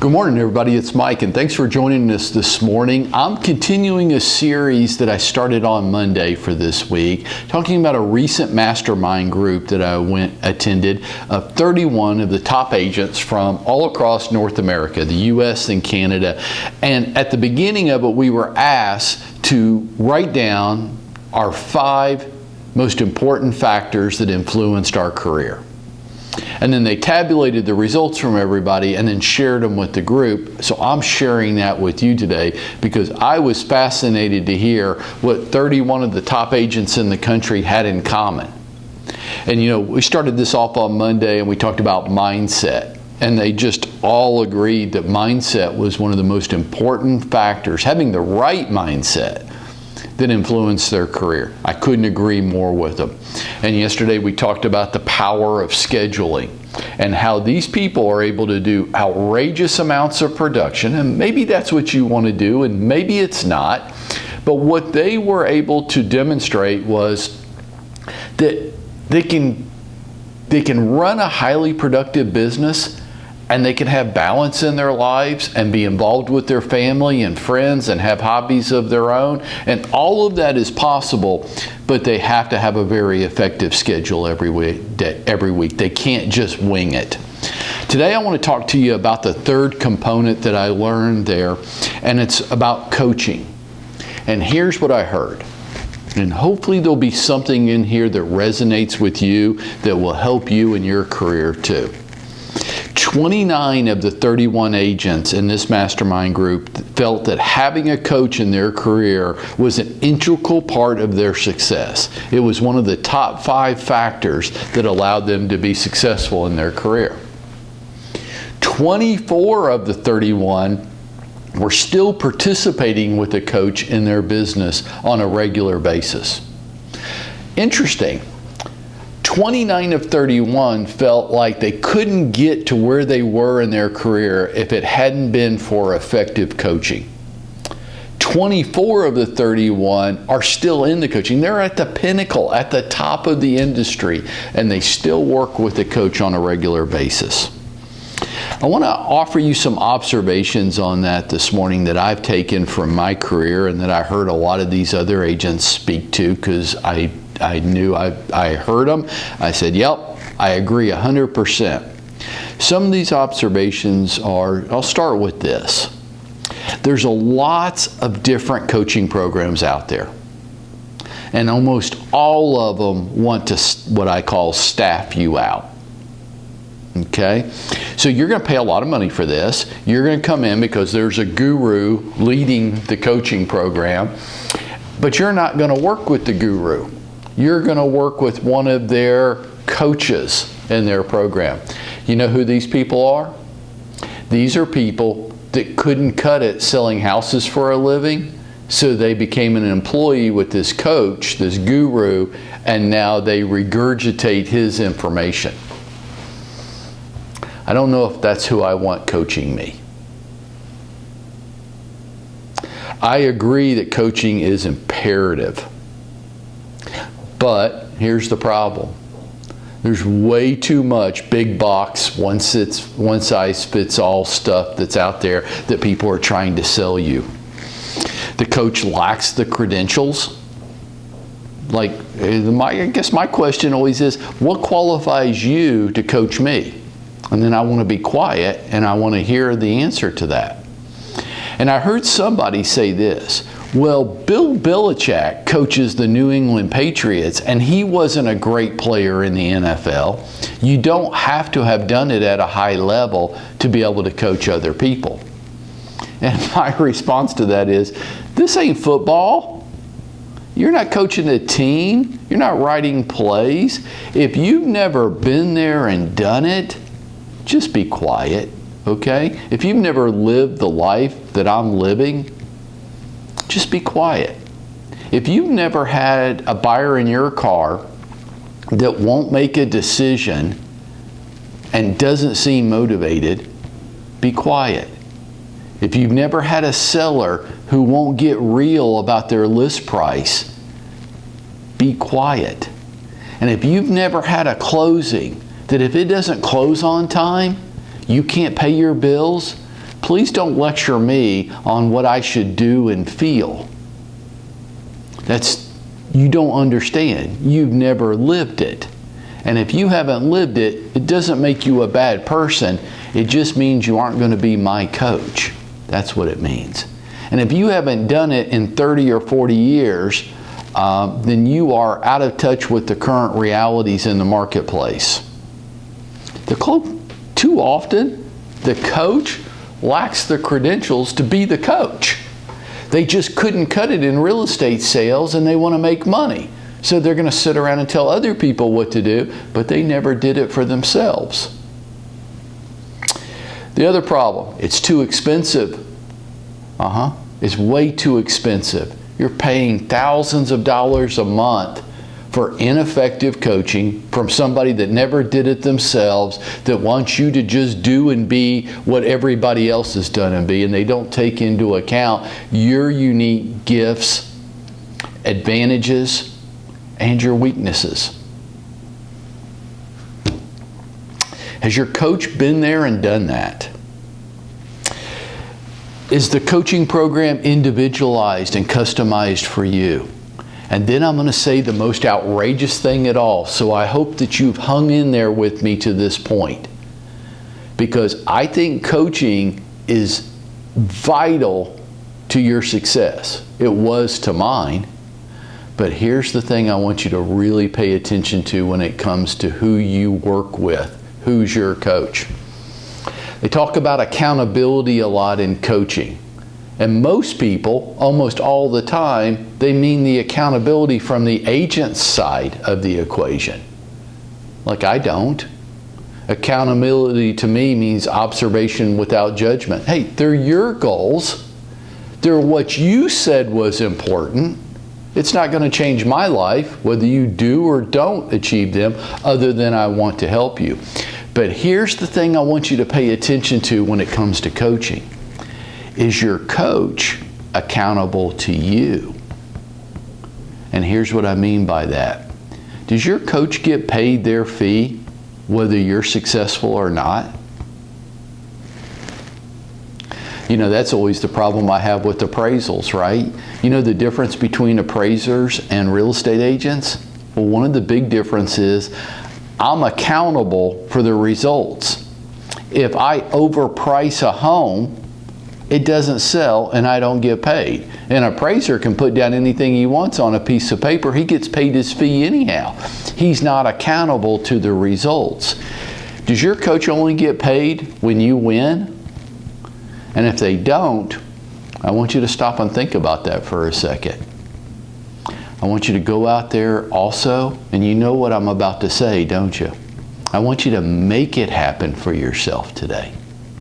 Good morning, everybody. It's Mike, and thanks for joining us this morning. I'm continuing a series that I started on Monday for this week, talking about a recent mastermind group that I attended of 31 of the top agents from all across North America, the U.S. and Canada. And at the beginning of it, we were asked to write down our 5 most important factors that influenced our career. And then they tabulated the results from everybody and then shared them with the group. So I'm sharing that with you today because I was fascinated to hear what 31 of the top agents in the country had in common. And you know, we started this off on Monday and we talked about mindset. And they just all agreed that mindset was one of the most important factors, having the right mindset that influenced their career. I couldn't agree more with them. And yesterday we talked about the power of scheduling and how these people are able to do outrageous amounts of production. And maybe that's what you want to do, and maybe it's not. But what they were able to demonstrate was that they can run a highly productive business, and they can have balance in their lives and be involved with their family and friends and have hobbies of their own. And all of that is possible, but they have to have a very effective schedule every week. They can't just wing it. Today I want to talk to you about the third component that I learned there, and it's about coaching. And here's what I heard. And hopefully there'll be something in here that resonates with you that will help you in your career too. 29 of the 31 agents in this mastermind group felt that having a coach in their career was an integral part of their success. It was one of the top 5 factors that allowed them to be successful in their career. 24 of the 31 were still participating with a coach in their business on a regular basis. Interesting. 29 of 31 felt like they couldn't get to where they were in their career if it hadn't been for effective coaching. 24 of the 31 are still in the coaching. They're at the pinnacle, at the top of the industry, and they still work with a coach on a regular basis. I want to offer you some observations on that this morning that I've taken from my career and that I heard a lot of these other agents speak to because I knew I heard them. I said, yep, I agree 100%. Some of these observations are, I'll start with this. There's lots of different coaching programs out there. And almost all of them want to, what I call, staff you out. Okay? So you're going to pay a lot of money for this. You're going to come in because there's a guru leading the coaching program. But you're not going to work with the guru. You're going to work with one of their coaches in their program. You know who these people are? These are people that couldn't cut it selling houses for a living, so they became an employee with this coach, this guru, and now they regurgitate his information. I don't know if that's who I want coaching me. I agree that coaching is imperative. But here's the problem. There's way too much big box, one size fits all stuff that's out there that people are trying to sell you. The coach lacks the credentials. Like, I guess my question always is, what qualifies you to coach me? And then I want to be quiet and I want to hear the answer to that. And I heard somebody say this. Well, Bill Belichick coaches the New England Patriots, and he wasn't a great player in the NFL. You don't have to have done it at a high level to be able to coach other people. And my response to that is, this ain't football. You're not coaching a team. You're not writing plays. If you've never been there and done it, just be quiet, okay? If you've never lived the life that I'm living, just be quiet. If you've never had a buyer in your car that won't make a decision and doesn't seem motivated, be quiet. If you've never had a seller who won't get real about their list price, be quiet. And if you've never had a closing that if it doesn't close on time, you can't pay your bills, Please don't lecture me on what I should do and feel. You don't understand. You've never lived it. And if you haven't lived it, it doesn't make you a bad person. It just means you aren't going to be my coach. That's what it means. And if you haven't done it in 30 or 40 years, then you are out of touch with the current realities in the marketplace. Too often, the coach lacks the credentials to be the coach. They just couldn't cut it in real estate sales, and they want to make money. So they're going to sit around and tell other people what to do, but they never did it for themselves. The other problem, it's too expensive. It's way too expensive. You're paying thousands of dollars a month for ineffective coaching from somebody that never did it themselves, that wants you to just do and be what everybody else has done and be, and they don't take into account your unique gifts, advantages, and your weaknesses. Has your coach been there and done that? Is the coaching program individualized and customized for you? And then I'm going to say the most outrageous thing at all. So I hope that you've hung in there with me to this point, because I think coaching is vital to your success. It was to mine. But here's the thing I want you to really pay attention to when it comes to who you work with. Who's your coach? They talk about accountability a lot in coaching. And most people, almost all the time, they mean the accountability from the agent's side of the equation. Like I don't. Accountability to me means observation without judgment. Hey, they're your goals. They're what you said was important. It's not going to change my life whether you do or don't achieve them, other than I want to help you. But here's the thing I want you to pay attention to when it comes to coaching. Is your coach accountable to you? And here's what I mean by that. Does your coach get paid their fee whether you're successful or not? You know, that's always the problem I have with appraisals, right? You know the difference between appraisers and real estate agents? Well, one of the big differences is I'm accountable for the results. If I overprice a home, it doesn't sell and I don't get paid. An appraiser can put down anything he wants on a piece of paper. He gets paid his fee anyhow. He's not accountable to the results. Does your coach only get paid when you win? And if they don't, I want you to stop and think about that for a second. I want you to go out there also, and you know what I'm about to say, don't you? I want you to make it happen for yourself today.